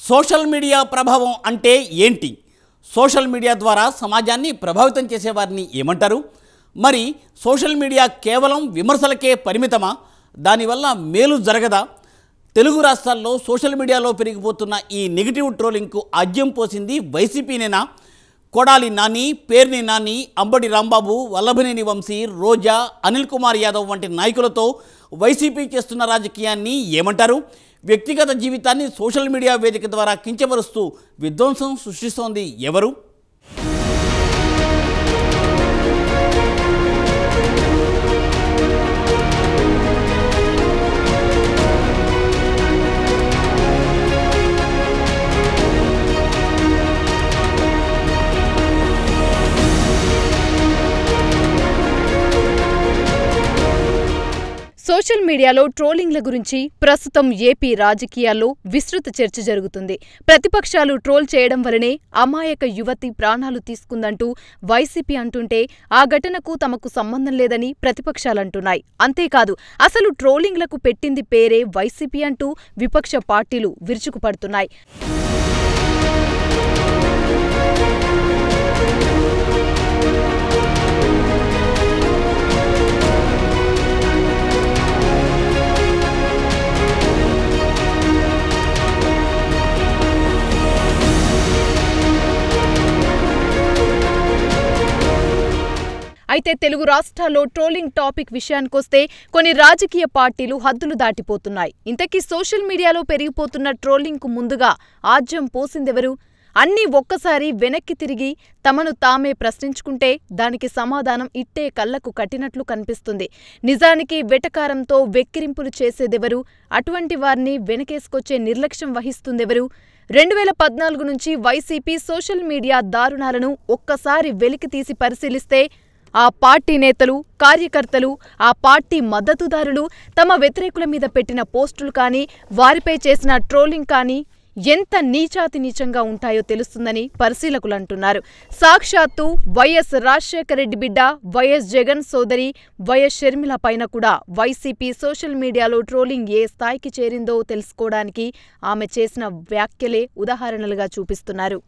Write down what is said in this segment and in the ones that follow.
Social media ప్రభావం అంటే ఏంటి? సోషల్ మీడియా ద్వారా సమాజాన్ని ప్రభావితం చేసేవారిని ఏమంటారు? మరి సోషల్ మీడియా కేవలం విమర్శలకే పరిమితమా? దానివల్ల మేలు జరగదా? తెలుగు రాష్ట్రాల్లో సోషల్ మీడియాలో పెరిగిపోతున్న ఈ నెగిటివ్ ట్రోలింగ్కు ఆజ్యం పోసింది వైసీపీనేనా? కొడాలి నాని, పేర్ని నాని, అంబటి రాంబాబు, వల్లభనేని వంశీ, రోజా, అనిల్ కుమార్ యాదవ్ వంటి నాయకులతో వైసీపీ చేస్తున్న రాజకీయాన్ని ఏమంటారు? వ్యక్తిగత జీవితాన్ని సోషల్ మీడియా వేదిక ద్వారా కించపరుస్తూ విధ్వంసం సృష్టిస్తోంది ఎవరు? సోషల్ మీడియాలో ట్రోలింగ్ల గురించి ప్రస్తుతం ఏపీ రాజకీయాల్లో విస్తృత చర్చ జరుగుతుంది. ప్రతిపక్షాలు ట్రోల్ చేయడం వలనే అమాయక యువతి ప్రాణాలు తీసుకుందంటూ వైసీపీ అంటుంటే ఆ ఘటనకు తమకు సంబంధం లేదని ప్రతిపక్షాలంటున్నాయి. అంతేకాదు అసలు ట్రోలింగ్లకు పెట్టింది పేరే వైసీపీ అంటూ విపక్ష పార్టీలు విరుచుకుపడుతున్నాయి. అయితే తెలుగు రాష్ట్రాల్లో ట్రోలింగ్ టాపిక్ విషయానికొస్తే కొన్ని రాజకీయ పార్టీలు హద్దులు దాటిపోతున్నాయి. ఇంతకీ సోషల్ మీడియాలో పెరిగిపోతున్న ట్రోలింగ్కు ముందుగా ఆజ్యం పోసిందెవరు? అన్నీ ఒక్కసారి వెనక్కి తిరిగి తమను తామే ప్రశ్నించుకుంటే దానికి సమాధానం ఇట్టే కళ్లకు కట్టినట్లు కనిపిస్తుంది. నిజానికి వెటకారంతో వెక్కిరింపులు చేసేదెవరు? అటువంటి వారిని వెనకేసుకొచ్చే నిర్లక్ష్యం వహిస్తుందెవరు? 2014 నుంచి వైసీపీ సోషల్ మీడియా దారుణాలను ఒక్కసారి వెలికితీసి పరిశీలిస్తే ఆ పార్టీ నేతలు, కార్యకర్తలు, ఆ పార్టీ మద్దతుదారులు తమ వ్యతిరేకుల మీద పెట్టిన పోస్టులు కానీ, వారిపై చేసిన ట్రోలింగ్ కానీ ఎంత నీచాతి నీచంగా ఉంటాయో తెలుస్తుందని పరిశీలకులంటున్నారు. సాక్షాత్తు వైఎస్ రాజశేఖర రెడ్డి బిడ్డ, వైఎస్ జగన్ సోదరి, వైఎస్ షర్మిల పైన కూడా వైసీపీ సోషల్ మీడియాలో ట్రోలింగ్ ఏ స్థాయికి చేరిందో తెలుసుకోవడానికి ఆమె చేసిన వ్యాఖ్యలే ఉదాహరణలుగా చూపిస్తున్నారు.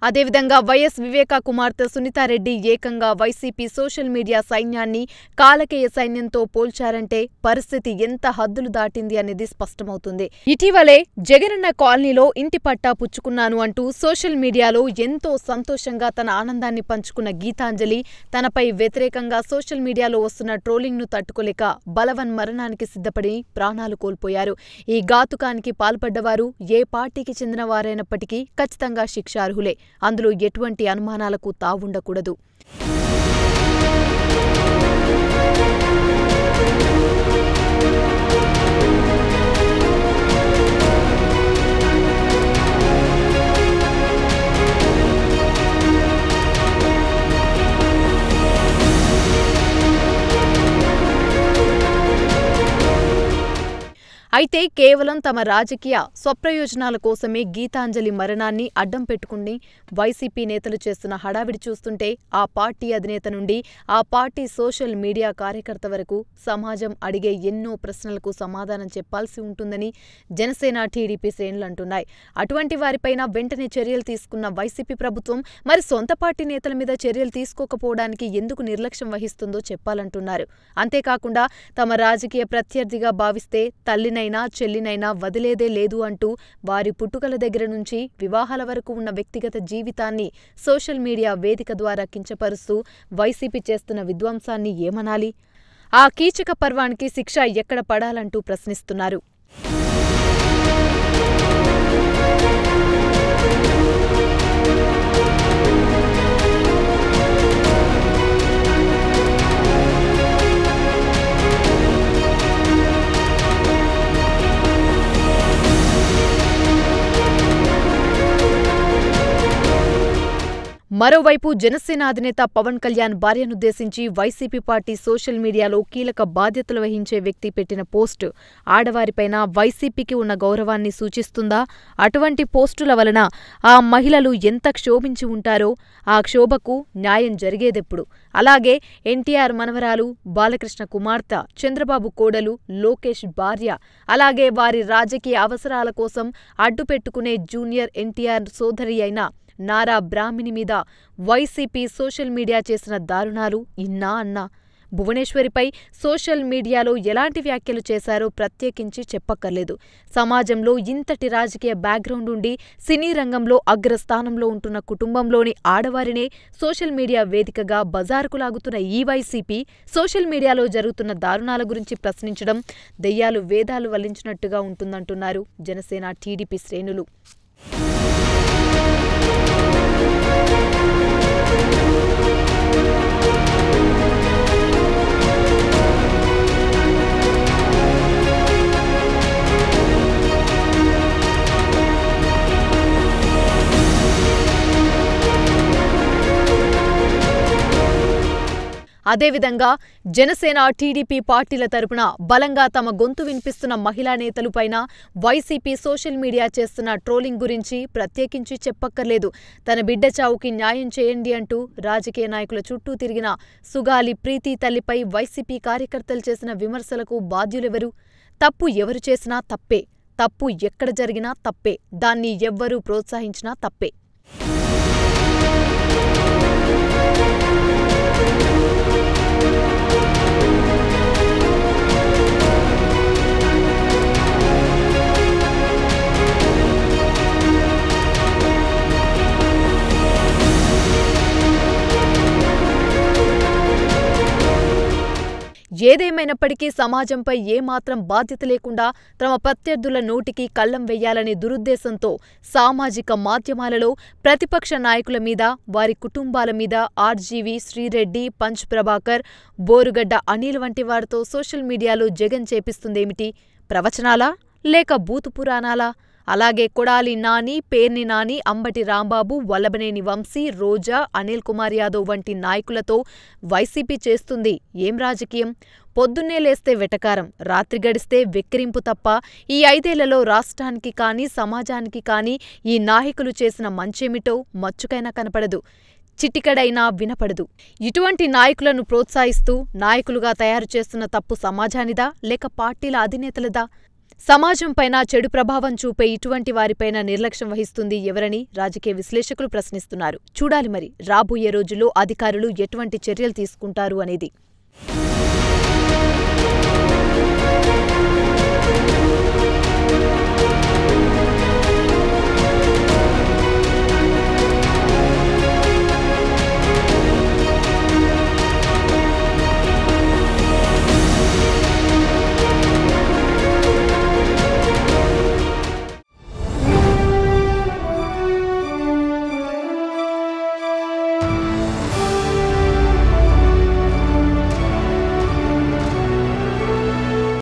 అదేవిధంగా వైఎస్ వివేకా కుమార్తె సునీతారెడ్డి ఏకంగా వైసీపీ సోషల్ మీడియా సైన్యాన్ని కాలకేయ సైన్యంతో పోల్చారంటే పరిస్థితి ఎంత హద్దులు దాటింది అనేది స్పష్టమవుతుంది. ఇటీవలే జగనన్న కాలనీలో ఇంటి పట్టా పుచ్చుకున్నాను అంటూ సోషల్ మీడియాలో ఎంతో సంతోషంగా తన ఆనందాన్ని పంచుకున్న గీతాంజలి తనపై వ్యతిరేకంగా సోషల్ మీడియాలో వస్తున్న ట్రోలింగ్ను తట్టుకోలేక బలవన్ మరణానికి సిద్ధపడి ప్రాణాలు కోల్పోయారు. ఈ ఘాతుకానికి పాల్పడ్డవారు ఏ పార్టీకి చెందిన వారైనప్పటికీ ఖచ్చితంగా శిక్షార్హులే. అందులో ఎటువంటి అనుమానాలకు తావుండకూడదు. అయితే కేవలం తమ రాజకీయ స్వప్రయోజనాల కోసమే గీతాంజలి మరణాన్ని అడ్డం పెట్టుకుని వైసీపీ నేతలు చేస్తున్న హడావిడి చూస్తుంటే ఆ పార్టీ అధినేత నుండి ఆ పార్టీ సోషల్ మీడియా కార్యకర్త వరకు సమాజం అడిగే ఎన్నో ప్రశ్నలకు సమాధానం చెప్పాల్సి ఉంటుందని జనసేన, టీడీపీ శ్రేణులు అంటున్నాయి. అటువంటి వారిపైన వెంటనే చర్యలు తీసుకున్న వైసీపీ ప్రభుత్వం మరి సొంత పార్టీ నేతల మీద చర్యలు తీసుకోకపోవడానికి ఎందుకు నిర్లక్ష్యం వహిస్తుందో చెప్పాలంటున్నారు. అంతేకాకుండా తమ రాజకీయ ప్రత్యర్థిగా భావిస్తే తల్లినైనా చెల్లినైనా వదిలేదే లేదు అంటూ వారి పుట్టుకల దగ్గర నుంచి వివాహాల వరకు ఉన్న వ్యక్తిగత జీవితాన్ని సోషల్ మీడియా వేదిక ద్వారా కించపరుస్తూ వైసీపీ చేస్తున్న విధ్వంసాన్ని ఏమనాలి? ఆ కీచక పర్వానికి శిక్ష ఎక్కడ పడాలంటూ ప్రశ్నిస్తున్నారు. మరోవైపు జనసేన అధినేత పవన్ కళ్యాణ్ భార్యనుద్దేశించి వైసీపీ పార్టీ సోషల్ మీడియాలో కీలక బాధ్యతలు వహించే వ్యక్తి పెట్టిన పోస్టు ఆడవారిపైన వైసీపీకి ఉన్న గౌరవాన్ని సూచిస్తుందా? అటువంటి పోస్టుల వలన ఆ మహిళలు ఎంత క్షోభించి ఉంటారో ఆ క్షోభకు న్యాయం జరిగేదెప్పుడు? అలాగే ఎన్టీఆర్ మనవరాలు, బాలకృష్ణ కుమార్తె, చంద్రబాబు కోడలు, లోకేష్ భార్య, అలాగే వారి రాజకీయ అవసరాల కోసం అడ్డుపెట్టుకునే జూనియర్ ఎన్టీఆర్ సోదరి అయిన నారా బ్రాహ్మిణి మీద వైసీపీ సోషల్ మీడియా చేసిన దారుణాలు ఇన్నా అన్నా? భువనేశ్వరిపై సోషల్ మీడియాలో ఎలాంటి వ్యాఖ్యలు చేశారో ప్రత్యేకించి చెప్పక్కర్లేదు. సమాజంలో ఇంతటి రాజకీయ బ్యాక్గ్రౌండ్ ఉండి సినీ రంగంలో అగ్రస్థానంలో ఉంటున్న కుటుంబంలోని ఆడవారినే సోషల్ మీడియా వేదికగా బజారుకు లాగుతున్న ఈ వైసీపీ సోషల్ మీడియాలో జరుగుతున్న దారుణాల గురించి ప్రశ్నించడం దెయ్యాలు వేదాలు వల్లించినట్టుగా ఉంటుందంటున్నారు జనసేన టీడీపీ శ్రేణులు. అదేవిధంగా జనసేన, టీడీపీ పార్టీల తరపున బలంగా తమ గొంతు వినిపిస్తున్న మహిళా నేతలపైన వైసీపీ సోషల్ మీడియా చేస్తున్న ట్రోలింగ్ గురించి ప్రత్యేకించి చెప్పక్కర్లేదు. తన బిడ్డ చావుకి న్యాయం చేయండి అంటూ రాజకీయ నాయకుల చుట్టూ తిరిగిన సుగాలి ప్రీతి తల్లిపై వైసీపీ కార్యకర్తలు చేసిన విమర్శలకు బాధ్యులెవరు? తప్పు ఎవరు చేసినా తప్పే, తప్పు ఎక్కడ జరిగినా తప్పే, దాన్ని ఎవ్వరూ ప్రోత్సహించినా తప్పే. ఏదేమైనప్పటికీ సమాజంపై ఏమాత్రం బాధ్యత లేకుండా తమ ప్రత్యర్థుల నోటికి కళ్లం వెయ్యాలనే దురుద్దేశంతో సామాజిక మాధ్యమాలలో ప్రతిపక్ష నాయకుల మీద, వారి కుటుంబాల మీద ఆర్జీవీ, శ్రీరెడ్డి, పంచ్ ప్రభాకర్, బోరుగడ్డ అనిల్ వంటి వారితో సోషల్ మీడియాలో జగన్ చేపిస్తుందేమిటి? ప్రవచనాలా లేక బూతు పురాణాలా? అలాగే కొడాలి నాని, పేర్ని నాని, అంబటి రాంబాబు, వల్లభనేని వంశీ, రోజా, అనిల్ కుమార్ యాదవ్ వంటి నాయకులతో వైసీపీ చేస్తుంది ఏం రాజకీయం? పొద్దున్నే లేస్తే వెటకారం, రాత్రి గడిస్తే వెక్కిరింపు తప్ప ఈ 5 ఏళ్లలో రాష్ట్రానికి కానీ సమాజానికి కానీ ఈ నాయకులు చేసిన మంచేమిటో మచ్చుకైనా కనపడదు, చిటికెడైనా వినపడదు. ఇటువంటి నాయకులను ప్రోత్సహిస్తూ నాయకులుగా తయారు చేస్తున్న తప్పు సమాజానిదా లేక పార్టీల అధినేతలదా? సమాజంపైన చెడు ప్రభావం చూపే ఇటువంటి వారిపైన నిర్లక్ష్యం వహిస్తుంది ఎవరని రాజకీయ విశ్లేషకులు ప్రశ్నిస్తున్నారు. చూడాలి మరి రాబోయే రోజుల్లో అధికారులు ఎటువంటి చర్యలు తీసుకుంటారు అనేది.